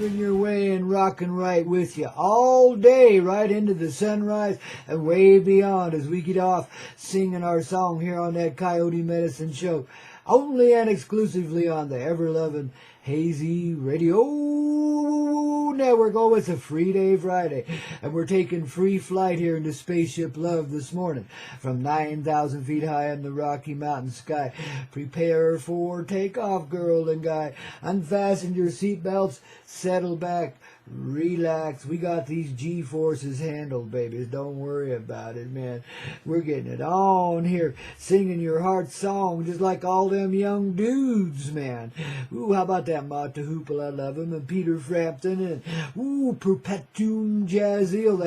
loving your way and rocking right with you all day, right into the sunrise and way beyond as we get off singing our song here on that Koyote Medicine Show, only and exclusively on the ever-loving Hazy Radio Network. Oh, it's a free day Friday, and we're taking free flight here into Spaceship Love this morning from 9,000 feet high in the Rocky Mountain sky. Prepare for takeoff, girl and guy. Unfasten your seatbelts, settle back, relax. We got these G-forces handled, babies. Don't worry about it, man. We're getting it on here, singing your heart song just like all them young dudes, man. Ooh, how about that Mata Hoople, I love him, and Peter Frampton, and ooh, Perpetuum Jazzil,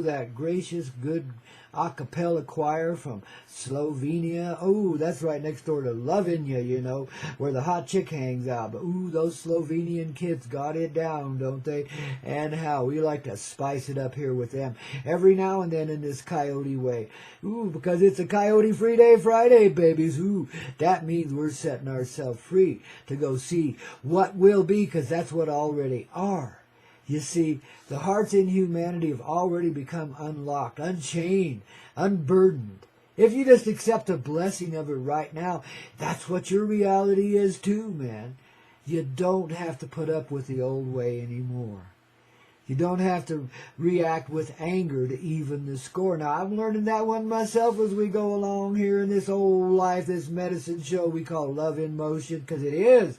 that gracious, good a cappella choir from Slovenia. Oh, that's right next door to Lovinia, you know, where the hot chick hangs out. But ooh, those Slovenian kids got it down, don't they? And how we like to spice it up here with them every now and then in this Coyote way. Ooh, because it's a Coyote Free Day Friday, babies. Ooh, that means we're setting ourselves free to go see what will be, because that's what already are. You see, the hearts in humanity have already become unlocked, unchained, unburdened. If you just accept the blessing of it right now, that's what your reality is too, man. You don't have to put up with the old way anymore. You don't have to react with anger to even the score. Now, I'm learning that one myself as we go along here in this old life, this medicine show we call Love in Motion, because it is.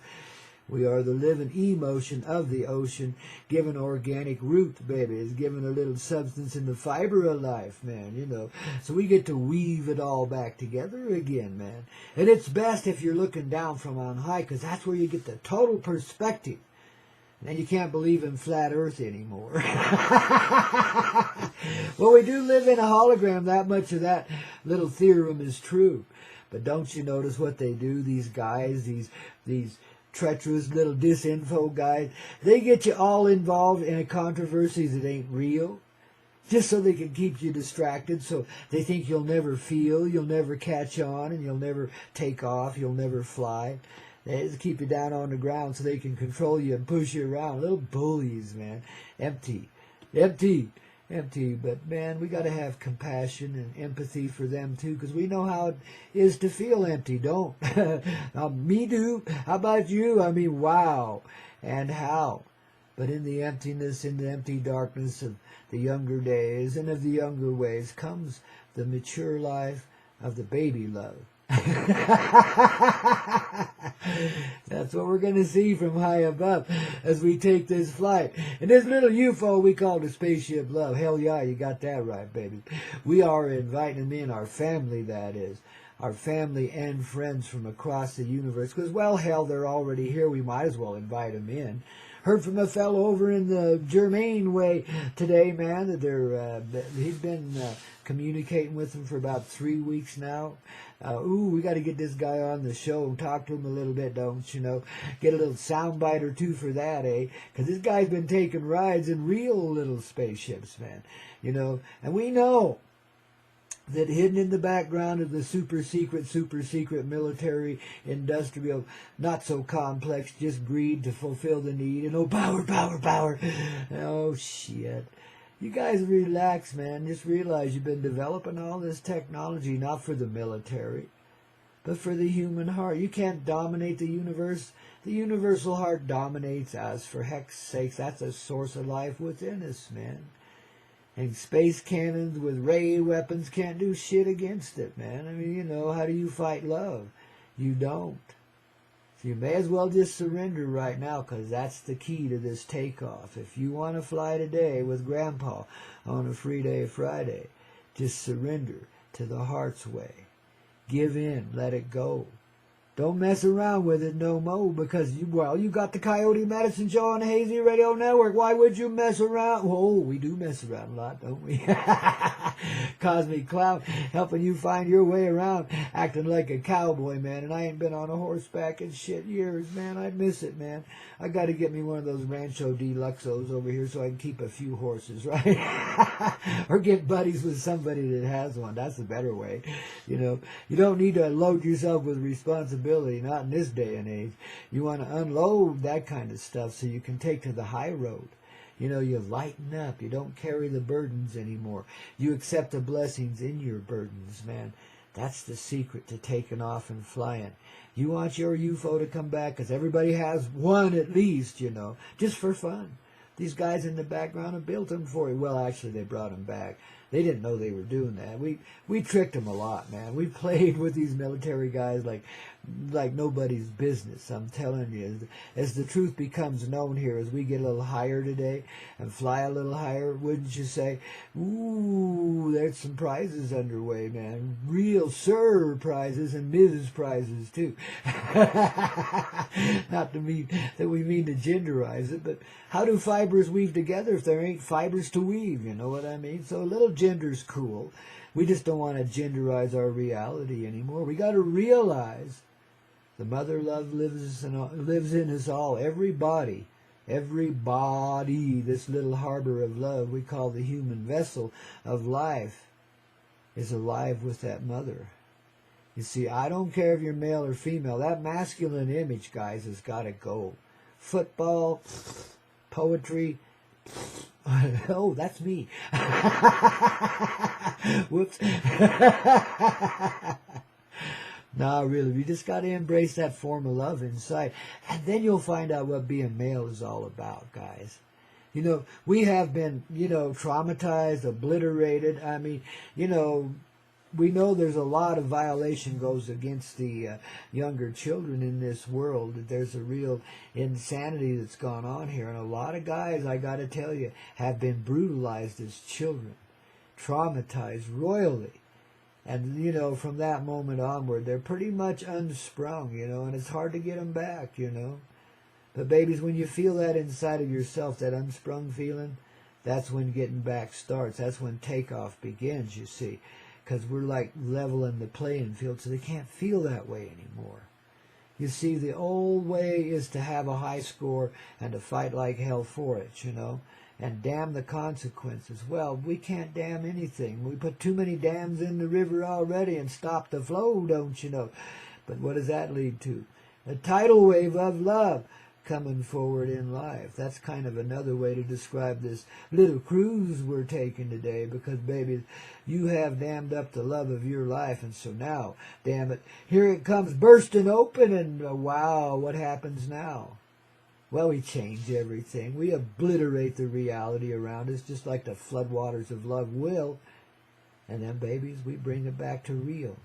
We are the living emotion of the ocean, given organic root, baby. It's given a little substance in the fiber of life, man, you know. So we get to weave it all back together again, man. And it's best if you're looking down from on high, because that's where you get the total perspective. And you can't believe in flat earth anymore. Well, we do live in a hologram. That much of that little theorem is true. But don't you notice what they do, these guys, these treacherous little disinfo guys? They get you all involved in a controversy that ain't real, just so they can keep you distracted, so they think you'll never feel, you'll never catch on, and you'll never take off, you'll never fly. They just keep you down on the ground so they can control you and push you around. Little bullies, man. Empty. But, man, we got to have compassion and empathy for them, too, because we know how it is to feel empty, don't? Me too. How about you? I mean, wow. And how? But in the emptiness, in the empty darkness of the younger days and of the younger ways comes the mature life of the baby love. That's what we're going to see from high above as we take this flight. And this little UFO we call the Spaceship Love. Hell yeah, you got that right, baby. We are inviting them in, our family, that is. Our family and friends from across the universe. Because, well, hell, they're already here. We might as well invite them in. Heard from a fellow over in the Germain way today, man, that he's been communicating with them for about 3 weeks now. We got to get this guy on the show and talk to him a little bit, don't you know? Get a little soundbite or two for that, eh? Because this guy's been taking rides in real little spaceships, man. You know, and we know that hidden in the background of the super secret military, industrial, not so complex, just greed to fulfill the need, and power. Oh, shit. You guys relax, man. Just realize you've been developing all this technology, not for the military, but for the human heart. You can't dominate the universe. The universal heart dominates us. For heck's sakes, that's a source of life within us, man. And space cannons with ray weapons can't do shit against it, man. I mean, you know, how do you fight love? You don't. So you may as well just surrender right now, because that's the key to this takeoff. If you want to fly today with Grandpa on a free day Friday, just surrender to the heart's way. Give in, let it go. Don't mess around with it no more, because you got the Koyote Medicine Show on the Hazy Radio Network. Why would you mess around? Oh, we do mess around a lot, don't we? Cosmic Clown, helping you find your way around, acting like a cowboy, man. And I ain't been on a horseback in shit years, man. I miss it, man. I got to get me one of those Rancho Deluxos over here so I can keep a few horses, right? Or get buddies with somebody that has one. That's the better way. You know, you don't need to load yourself with responsibility, not in this day and age. You want to unload that kind of stuff so you can take to the high road. You know, you lighten up. You don't carry the burdens anymore. You accept the blessings in your burdens, man. That's the secret to taking off and flying. You want your UFO to come back, because everybody has one at least, you know, just for fun. These guys in the background have built them for you. Well, actually, they brought them back. They didn't know they were doing that. We tricked them a lot, man. We played with these military guys like nobody's business. I'm telling you, as the truth becomes known here, as we get a little higher today and fly a little higher, wouldn't you say, ooh, there's some prizes underway, man. Real Sir prizes and Ms. prizes, too. Not to mean that we mean to genderize it, but how do fibers weave together if there ain't fibers to weave? You know what I mean? So a little gender's cool. We just don't want to genderize our reality anymore. We got to realize the mother love lives in us all. Everybody, this little harbor of love we call the human vessel of life is alive with that mother. You see, I don't care if you're male or female. That masculine image, guys, has got to go. Football, poetry. Oh, that's me. Whoops. No, really, we just got to embrace that form of love inside. And then you'll find out what being male is all about, guys. You know, we have been, you know, traumatized, obliterated. I mean, you know, we know there's a lot of violation goes against the younger children in this world. There's a real insanity that's gone on here. And a lot of guys, I got to tell you, have been brutalized as children, traumatized royally. And, you know, from that moment onward, they're pretty much unsprung, you know, and it's hard to get them back, you know. But babies, when you feel that inside of yourself, that unsprung feeling, that's when getting back starts. That's when takeoff begins, you see. Because we're like leveling the playing field, so they can't feel that way anymore. You see, the old way is to have a high score and to fight like hell for it, you know, and damn the consequences. Well, we can't damn anything. We put too many dams in the river already and stop the flow, don't you know? But what does that lead to? A tidal wave of love coming forward in life. That's kind of another way to describe this little cruise we're taking today, because, baby, you have dammed up the love of your life, and so now, damn it, here it comes bursting open, and wow, what happens now? Well, we change everything. We obliterate the reality around us, just like the floodwaters of love will, and then, babies, we bring it back to real.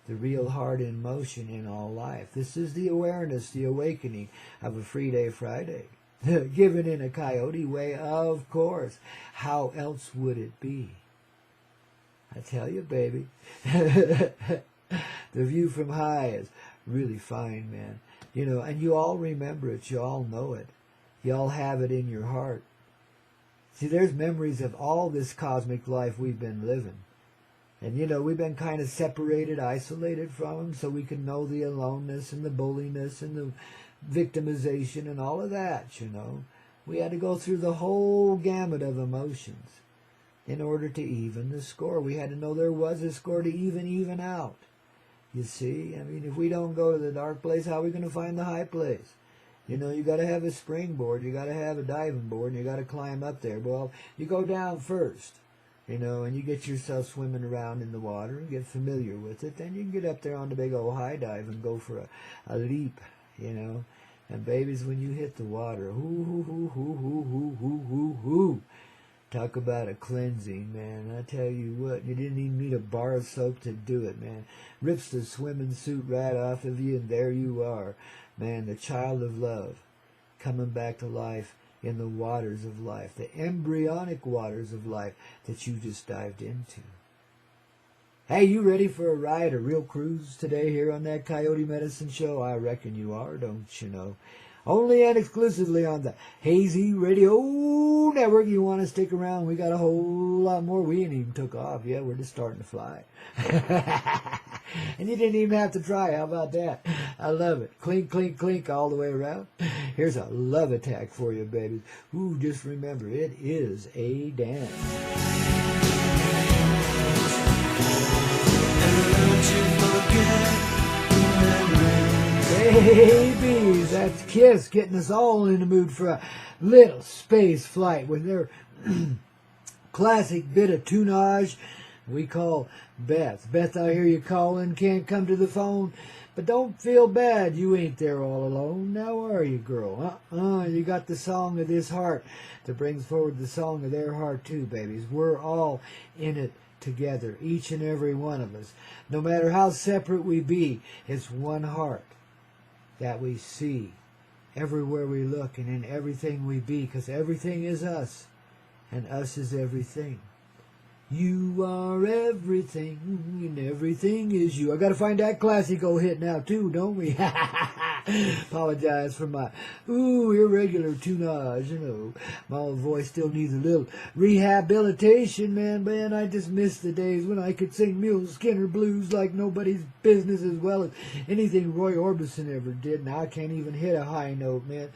The real heart in motion in all life. This is the awareness, the awakening of a Free Day Friday. Given in a coyote way, of course. How else would it be? I tell you, baby. The view from high is really fine, man. You know, and you all remember it. You all know it. You all have it in your heart. See, there's memories of all this cosmic life we've been living. And, you know, we've been kind of separated, isolated from them, so we can know the aloneness and the bulliness and the victimization and all of that, you know. We had to go through the whole gamut of emotions in order to even the score. We had to know there was a score to even out. You see, I mean, if we don't go to the dark place, how are we going to find the high place? You know, you got to have a springboard, you got to have a diving board, and you got to climb up there. Well, you go down first. You know, and you get yourself swimming around in the water and get familiar with it. Then you can get up there on the big old high dive and go for a leap, you know. And babies, when you hit the water, talk about a cleansing, man. I tell you what, you didn't even need a bar of soap to do it, man. Rips the swimming suit right off of you, and there you are, man, the child of love, coming back to life in the waters of life, the embryonic waters of life that you just dived into. Hey, you ready for a ride, a real cruise today here on that Coyote Medicine Show? I reckon you are, don't you know? Only and exclusively on the Hazy Radio Network. You want to stick around? We got a whole lot more. We ain't even took off yet. We're just starting to fly. And you didn't even have to try. How about that? I love it. Clink, clink, clink all the way around. Here's a love attack for you, baby. Ooh, just remember, it is a dance. Babies, that's Kiss getting us all in the mood for a little space flight with their classic bit of tunage we call Beth. Beth, I hear you calling, can't come to the phone, but don't feel bad, you ain't there all alone. Now are you, girl? You got the song of this heart that brings forward the song of their heart too, babies. We're all in it together, each and every one of us. No matter how separate we be, it's one heart that we see everywhere we look and in everything we be, because everything is us, and us is everything. You are everything, and everything is you. I got to find that classic old hit now, too, don't we? Apologize for my, irregular tunage, you know. My old voice still needs a little rehabilitation, man. I just miss the days when I could sing Mule Skinner blues like nobody's business as well as anything Roy Orbison ever did. Now I can't even hit a high note, man.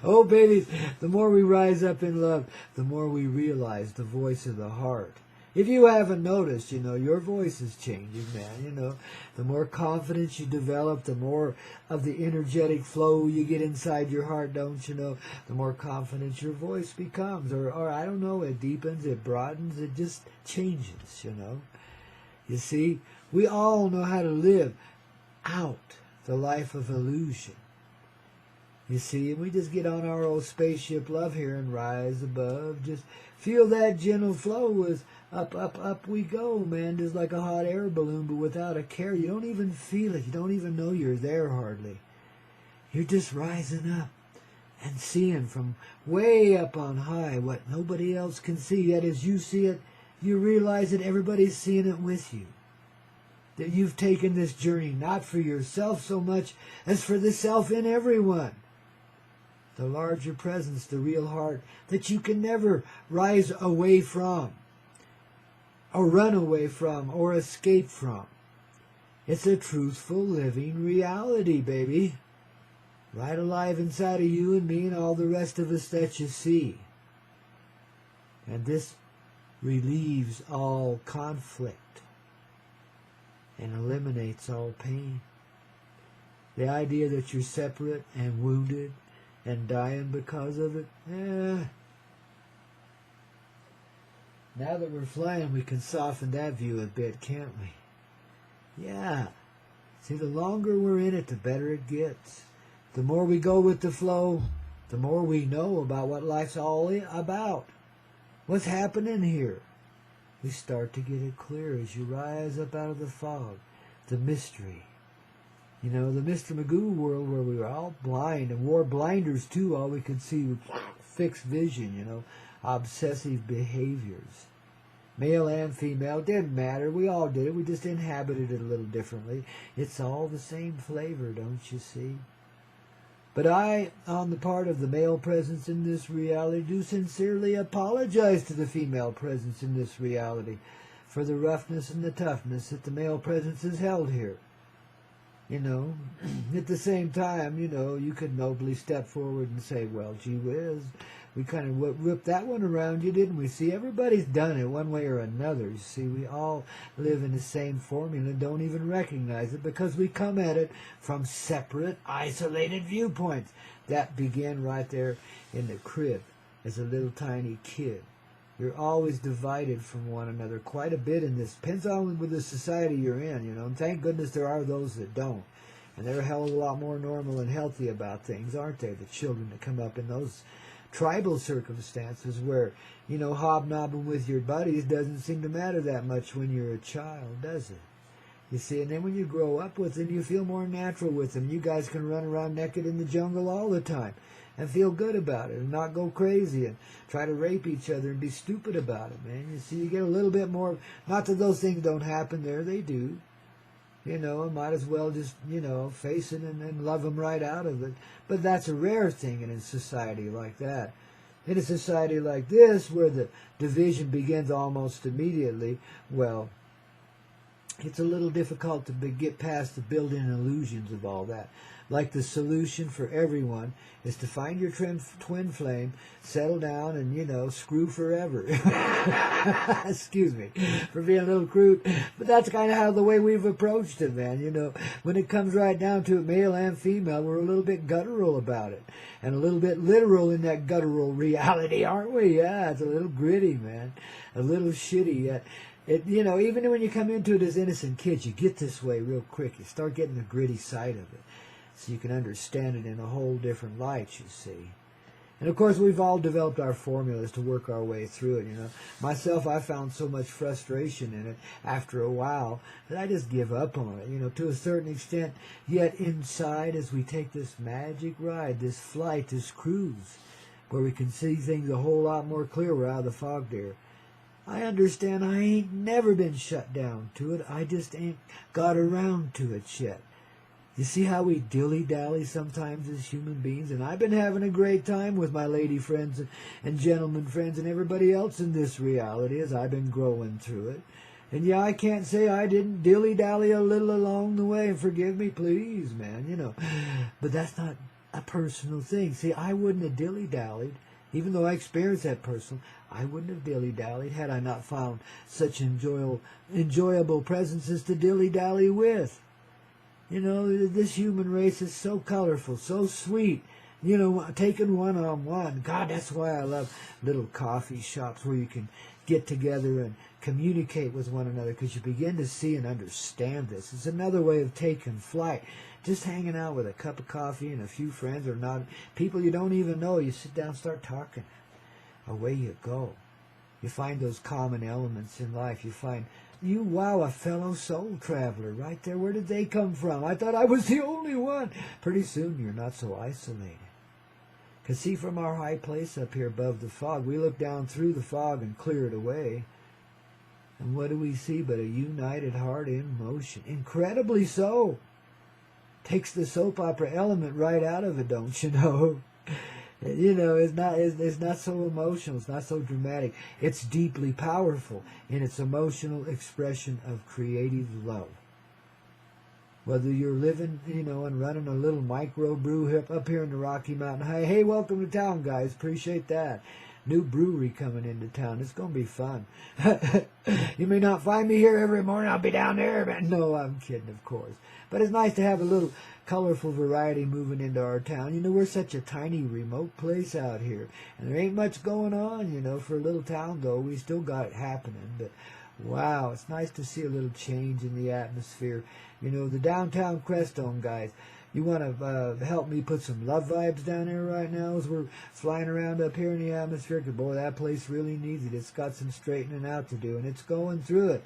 Oh, babies, the more we rise up in love, the more we realize the voice of the heart. If you haven't noticed, your voice is changing, man. The more confidence you develop, the more of the energetic flow you get inside your heart, don't you know? The more confident your voice becomes. Or I don't know, it deepens, it broadens, it just changes, You see, we all know how to live out the life of illusion. You see, we just get on our old spaceship love here and rise above. Just feel that gentle flow as up, up, up we go, man. Just like a hot air balloon, but without a care. You don't even feel it. You don't even know you're there hardly. You're just rising up and seeing from way up on high what nobody else can see. Yet as you see it, you realize that everybody's seeing it with you. That you've taken this journey not for yourself so much as for the self in everyone. The larger presence, the real heart that you can never rise away from, or run away from, or escape from. It's a truthful, living reality, baby. Right alive inside of you and me and all the rest of us that you see. And this relieves all conflict and eliminates all pain. The idea that you're separate and wounded and dying because of it, Now that we're flying, we can soften that view a bit, can't we? Yeah. See, the longer we're in it, the better it gets. The more we go with the flow, the more we know about what life's all about. What's happening here? We start to get it clear as you rise up out of the fog, the mystery. The Mr. Magoo world where we were all blind and wore blinders too. All we could see was fixed vision, obsessive behaviors. Male and female, didn't matter. We all did it. We just inhabited it a little differently. It's all the same flavor, don't you see? But I, on the part of the male presence in this reality, do sincerely apologize to the female presence in this reality for the roughness and the toughness that the male presence has held here. At the same time, you could nobly step forward and say, well, gee whiz, we kind of whipped that one around you, didn't we? See, everybody's done it one way or another. You see, we all live in the same formula, don't even recognize it because we come at it from separate, isolated viewpoints. That began right there in the crib as a little tiny kid. You're always divided from one another quite a bit in this. Depends on with the society you're in, and thank goodness there are those that don't. And they're a hell of a lot more normal and healthy about things, aren't they? The children that come up in those tribal circumstances where, hobnobbing with your buddies doesn't seem to matter that much when you're a child, does it? You see, and then when you grow up with them, you feel more natural with them. You guys can run around naked in the jungle all the time and feel good about it and not go crazy and try to rape each other and be stupid about it, man. You see, you get a little bit more, not that those things don't happen there, they do. I might as well just, face it and love them right out of it. But that's a rare thing in a society like that. In a society like this, where the division begins almost immediately, well, it's a little difficult to get past the built-in illusions of all that. Like the solution for everyone is to find your twin flame, settle down, and, screw forever. Excuse me for being a little crude, but that's kind of how the way we've approached it, man. When it comes right down to it, male and female, we're a little bit guttural about it, and a little bit literal in that guttural reality, aren't we? Yeah, it's a little gritty, man, a little shitty. Yeah. Even when you come into it as innocent kids, you get this way real quick. You start getting the gritty side of it, so you can understand it in a whole different light, you see. And of course, we've all developed our formulas to work our way through it, Myself, I found so much frustration in it after a while that I just give up on it, to a certain extent. Yet inside, as we take this magic ride, this flight, this cruise, where we can see things a whole lot more clear, we're out of the fog there. I understand I ain't never been shut down to it. I just ain't got around to it yet. You see how we dilly-dally sometimes as human beings? And I've been having a great time with my lady friends and gentlemen friends and everybody else in this reality as I've been growing through it. And yeah, I can't say I didn't dilly-dally a little along the way. And forgive me, please, man, But that's not a personal thing. See, I wouldn't have dilly-dallied. Even though I experienced that personal, I wouldn't have dilly-dallied had I not found such enjoyable presences to dilly-dally with. This human race is so colorful, so sweet. Taken one-on-one. God, that's why I love little coffee shops where you can get together and communicate with one another, because you begin to see and understand this. It's another way of taking flight. Just hanging out with a cup of coffee and a few friends, or not people you don't even know. You sit down, start talking. Away you go. You find those common elements in life. You find, wow, a fellow soul traveler right there. Where did they come from? I thought I was the only one. Pretty soon you're not so isolated. Because see, from our high place up here above the fog, we look down through the fog and clear it away. And what do we see but a united heart in motion? Incredibly so. Takes the soap opera element right out of it, don't you know? It's not so emotional. It's not so dramatic. It's deeply powerful in its emotional expression of creative love. Whether you're living, and running a little micro brew up here in the Rocky Mountain High. Hey, welcome to town, guys. Appreciate that. New brewery coming into town. It's going to be fun. You may not find me here every morning. I'll be down there. But no, I'm kidding, of course. But it's nice to have a little colorful variety moving into our town. We're such a tiny, remote place out here. And there ain't much going on, for a little town, though. We still got it happening. But, wow, it's nice to see a little change in the atmosphere. The downtown Crestone, guys. You want to help me put some love vibes down there right now as we're flying around up here in the atmosphere? Because, boy, that place really needs it. It's got some straightening out to do, and it's going through it.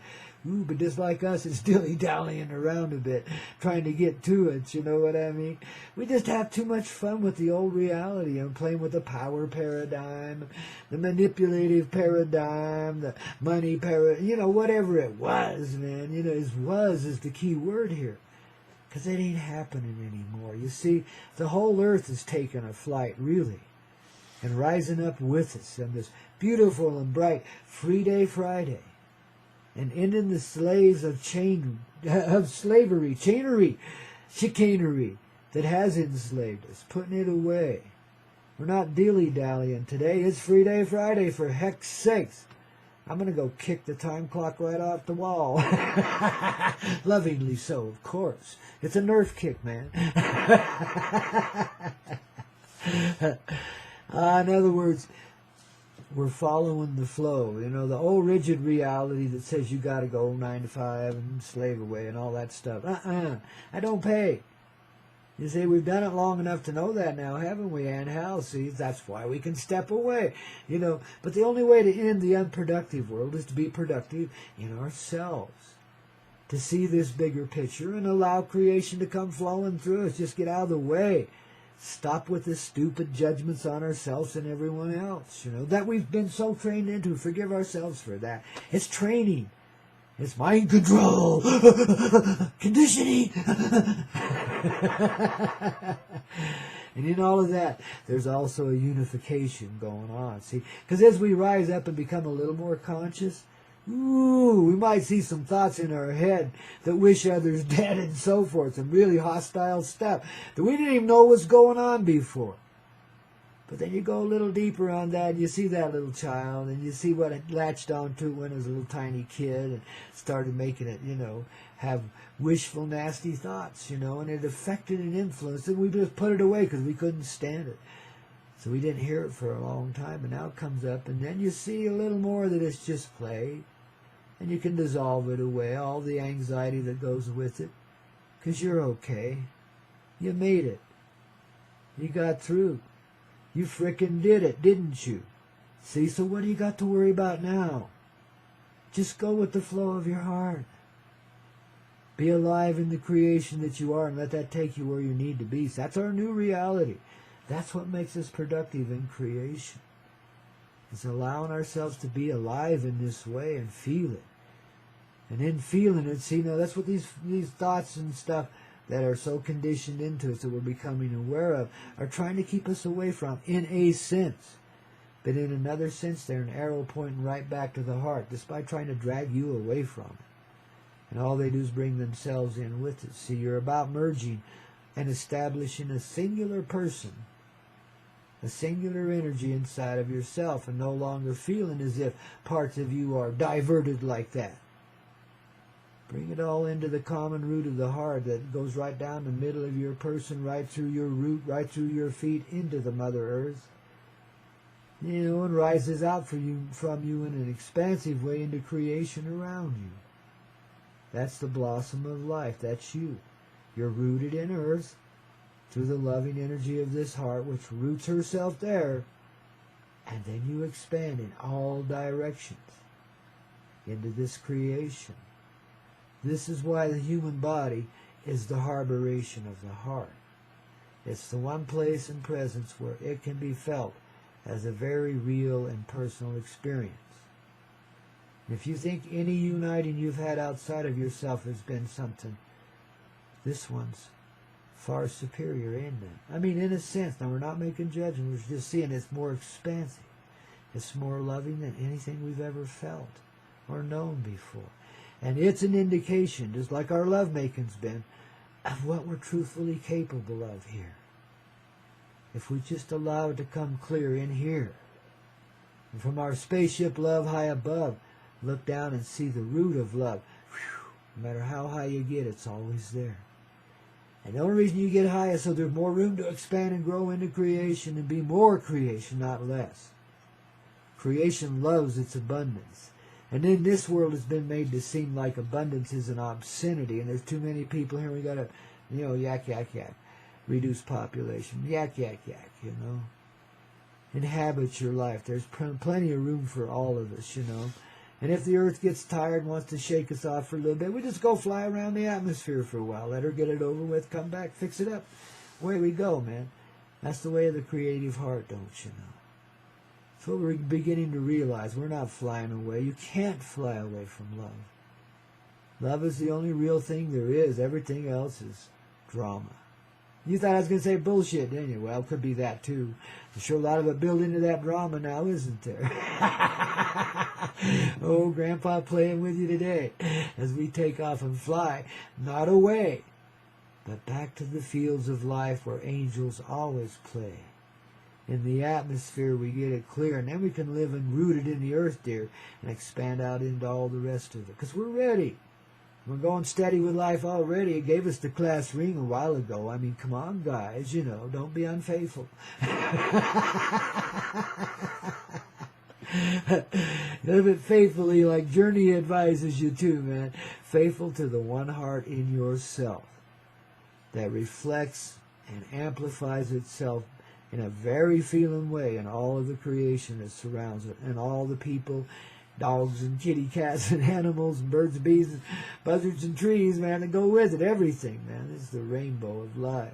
Ooh, but just like us, it's dilly-dallying around a bit, trying to get to it, you know what I mean? We just have too much fun with the old reality and playing with the power paradigm, the manipulative paradigm, the money paradigm, whatever it was, man. Was is the key word here. Because it ain't happening anymore. You see, the whole earth is taking a flight, really, and rising up with us on this beautiful and bright Free Day Friday, and ending the slaves of slavery, chainery, chicanery that has enslaved us, putting it away. We're not dilly-dallying today. It's Free Day Friday, for heck's sakes. I'm going to go kick the time clock right off the wall. Lovingly so, of course. It's a Nerf kick, man. In other words, we're following the flow. The old rigid reality that says you got to go 9 to 5 and slave away and all that stuff. I don't pay. You see, we've done it long enough to know that now, haven't we? And how? See, that's why we can step away. But the only way to end the unproductive world is to be productive in ourselves. To see this bigger picture and allow creation to come flowing through us. Just get out of the way. Stop with the stupid judgments on ourselves and everyone else, that we've been so trained into. Forgive ourselves for that. It's training. It's mind control. Conditioning. And in all of that, there's also a unification going on. See, because as we rise up and become a little more conscious, we might see some thoughts in our head that wish others dead and so forth, some really hostile stuff that we didn't even know was going on before. But then you go a little deeper on that, and you see that little child, and you see what it latched onto when it was a little tiny kid, and started making it, have wishful, nasty thoughts, and it affected and influenced it. We just put it away because we couldn't stand it. So we didn't hear it for a long time, and now it comes up, and then you see a little more that it's just play, and you can dissolve it away, all the anxiety that goes with it, because you're okay. You made it. You got through. You frickin' did it, didn't you? See, so what do you got to worry about now? Just go with the flow of your heart. Be alive in the creation that you are and let that take you where you need to be. So that's our new reality. That's what makes us productive in creation. It's allowing ourselves to be alive in this way and feel it. And in feeling it, see, now that's what these thoughts and stuff that are so conditioned into us that we're becoming aware of are trying to keep us away from, in a sense. But in another sense, they're an arrow pointing right back to the heart, just by trying to drag you away from it. And all they do is bring themselves in with it. See, you're about merging and establishing a singular person, a singular energy inside of yourself, and no longer feeling as if parts of you are diverted like that. Bring it all into the common root of the heart that goes right down the middle of your person, right through your root, right through your feet, into the Mother Earth. And rises out from you in an expansive way into creation around you. That's the blossom of life. That's you. You're rooted in earth through the loving energy of this heart, which roots herself there. And then you expand in all directions into this creation. This is why the human body is the harboration of the heart. It's the one place and presence where it can be felt as a very real and personal experience. If you think any uniting you've had outside of yourself has been something, this one's far superior, isn't it? I mean, in a sense. Now, we're not making judgment. We're just seeing it's more expansive. It's more loving than anything we've ever felt or known before. And it's an indication, just like our lovemaking been, of what we're truthfully capable of here. If we just allow it to come clear in here. And from our spaceship love high above, look down and see the root of love. Whew, no matter how high you get, it's always there. And the only reason you get high is so there's more room to expand and grow into creation and be more creation, not less. Creation loves its abundance. And in this world it's been made to seem like abundance is an obscenity, and there's too many people here, we got to, yak, yak, yak. Reduce population. Yak, yak, yak, Inhabit your life. There's plenty of room for all of us, And if the earth gets tired and wants to shake us off for a little bit, we just go fly around the atmosphere for a while. Let her get it over with, come back, fix it up. Away we go, man. That's the way of the creative heart, don't you know? That's what we're beginning to realize. We're not flying away. You can't fly away from love. Love is the only real thing there is. Everything else is drama. You thought I was going to say bullshit, didn't you? Well, it could be that too. There's sure a lot of it built into that drama now, isn't there? Oh, Grandpa playing with you today as we take off and fly, not away, but back to the fields of life where angels always play. In the atmosphere we get it clear, and then we can live and rooted in the earth, dear, and expand out into all the rest of it, because we're ready. We're going steady with life already. It gave us the class ring a while ago. I mean, come on, guys, don't be unfaithful. Live it faithfully like Journey advises you to, man. Faithful to the one heart in yourself that reflects and amplifies itself in a very feeling way in all of the creation that surrounds it, and all the people, dogs and kitty cats and animals and birds and bees and buzzards and trees, man, that go with it. Everything, man. It's the rainbow of life.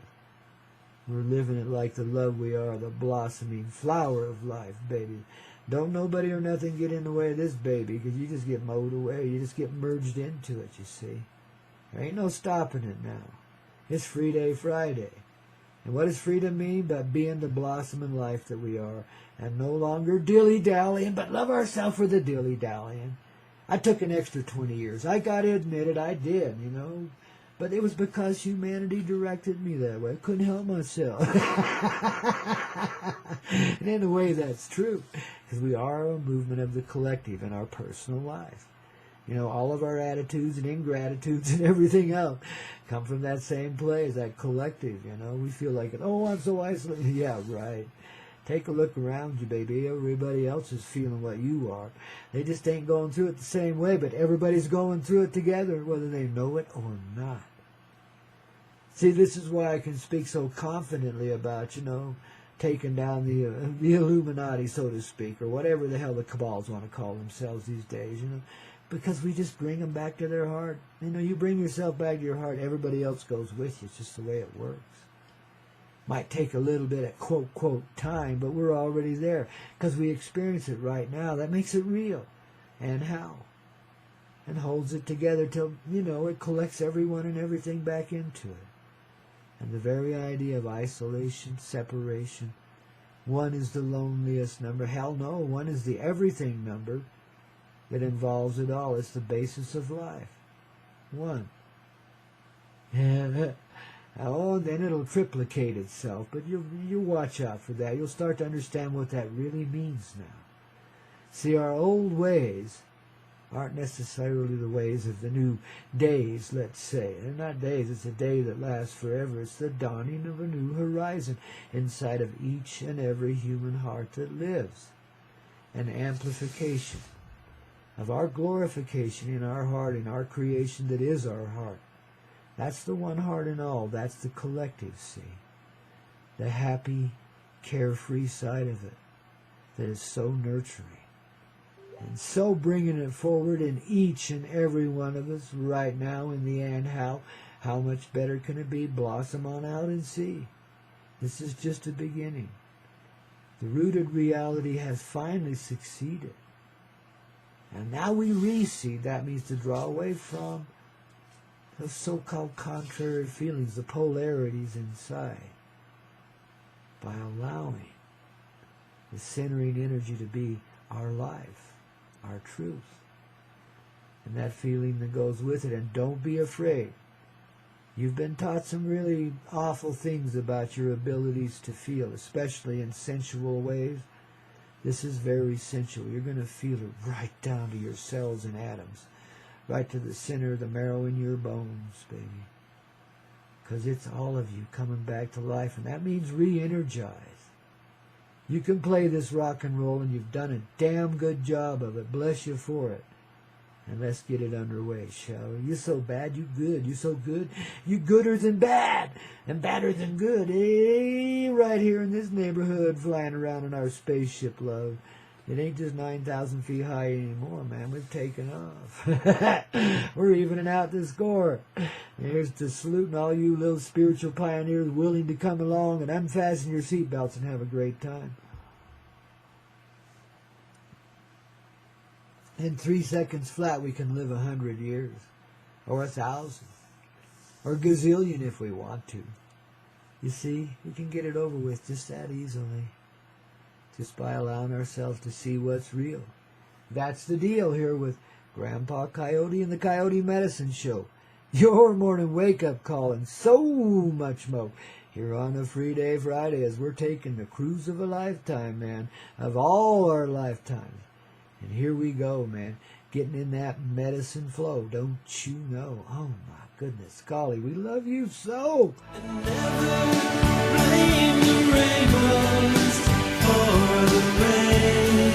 We're living it like the love we are, the blossoming flower of life, baby. Don't nobody or nothing get in the way of this baby, because you just get mowed away. You just get merged into it, you see. There ain't no stopping it now. It's Free Day Friday. And what does freedom mean? But being the blossoming life that we are, and no longer dilly-dallying, but love ourselves for the dilly-dallying. I took an extra 20 years. I got to admit it, I did, you know. But it was because humanity directed me that way. I couldn't help myself. And in a way, that's true. Because we are a movement of the collective in our personal life. You know, all of our attitudes and ingratitudes and everything else come from that same place, that collective, you know. We feel like, oh, I'm so isolated. Yeah, right. Take a look around you, baby. Everybody else is feeling what you are. They just ain't going through it the same way, but everybody's going through it together, whether they know it or not. See, this is why I can speak so confidently about, you know, taking down the Illuminati, so to speak, or whatever the hell the cabals want to call themselves these days, you know, because we just bring them back to their heart. You know, you bring yourself back to your heart, everybody else goes with you. It's just the way it works. Might take a little bit of quote time, but we're already there because we experience it right now. That makes it real. And how? And holds it together till, you know, it collects everyone and everything back into it. And the very idea of isolation, separation, one is the loneliest number. Hell no, one is the everything number that involves it all. It's the basis of life. One. Oh, and then it'll triplicate itself, but you'll watch out for that. You'll start to understand what that really means now. See, our old ways aren't necessarily the ways of the new days, let's say. They're not days, it's a day that lasts forever. It's the dawning of a new horizon inside of each and every human heart that lives. An amplification of our glorification in our heart, in our creation that is our heart. That's the one heart in all. That's the collective, see. The happy, carefree side of it that is so nurturing. And so bringing it forward in each and every one of us right now in the end. How much better can it be? Blossom on out and see. This is just a beginning. The rooted reality has finally succeeded. And now we reseed. That means to draw away from those so-called contrary feelings, the polarities inside, by allowing the centering energy to be our life, our truth, and that feeling that goes with it. And don't be afraid. You've been taught some really awful things about your abilities to feel, especially in sensual ways. This is very sensual. You're going to feel it right down to your cells and atoms. Right to the center of the marrow in your bones, baby. Because it's all of you coming back to life, and that means re-energize. You can play this rock and roll, and you've done a damn good job of it. Bless you for it. And let's get it underway, shall we? You're so bad, you good. You're so good, you gooder than bad, and badder than good. Hey, right here in this neighborhood, flying around in our spaceship, love. It ain't just 9,000 feet high anymore, man. We've taken off. We're evening out the score. Here's to saluting all you little spiritual pioneers willing to come along and unfasten your seatbelts and have a great time. In 3 seconds flat, we can live 100 years, or 1,000, or a gazillion if we want to. You see, we can get it over with just that easily. Just by allowing ourselves to see what's real. That's the deal here with Grandpa Coyote and the Koyote Medicine Show. Your morning wake-up call and so much more. Here on a Free Day Friday as we're taking the cruise of a lifetime, man. Of all our lifetimes. And here we go, man. Getting in that medicine flow. Don't you know? Oh, my goodness. Golly, we love you so. And never blame the rainbows. For the rain,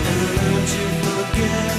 and don't you forget